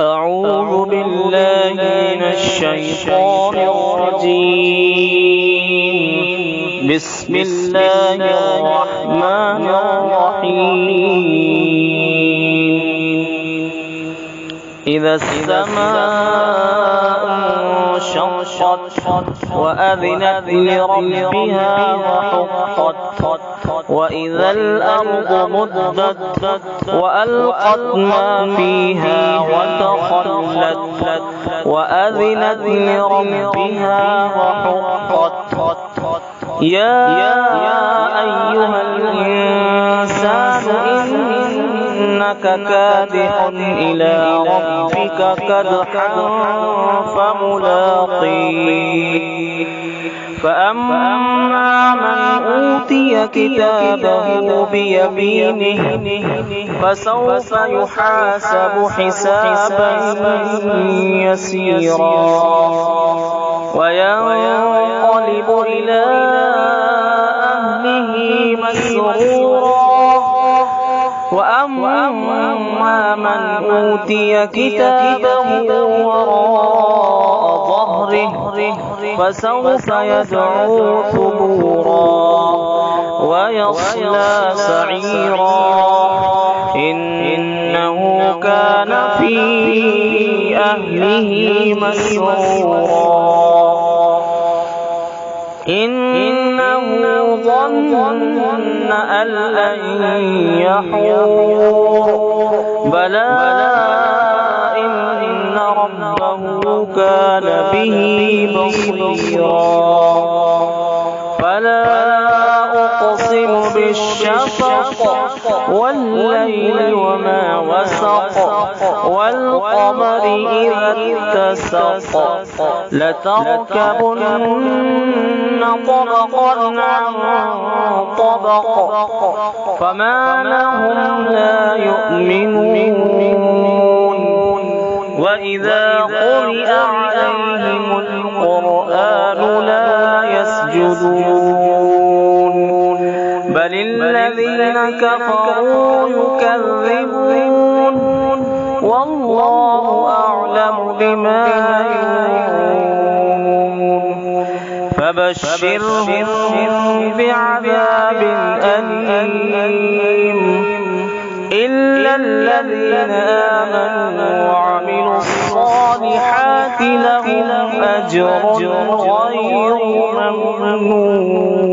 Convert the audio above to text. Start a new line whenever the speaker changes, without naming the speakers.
أعوذ بالله من الشيطان الرجيم. بسم الله الرحمن الرحيم. إذا السماء انشقت وأذنت لربها وحقت وإذا الأرض مدت وألقت ما فيها وتخلت وأذنت لربها وحقت. يا أيها الإنسان إنك كادح إلى ربك كدحا فملاقيه. فأما من أوتي كتابه بيمينه فسوف يحاسب حسابا يسيرا وينقلب إلى أهله مسرورا. وأما من أوتي كتابه وراء ظهره فسوف يدعو ثبورا ويصلى سعيرا إنه كان في أهله مسرورا. إنه ظن أن لن يحور بلى إن ربه كان به بصيرا. فلا أقسم بالشفق والليل وما وسق والقمر إذا اتسق لتركبن طبقا عن طبق فما لهم لا يؤمنون. وإذا قرئ عليهم القرآن لا يسجدون بل الذين كفروا يكذبون والله أعلم بما يوعون. فبشرهم بعذاب أليم إلا الذين آمنوا وعملوا الصالحات لهم أجر غير ممنون.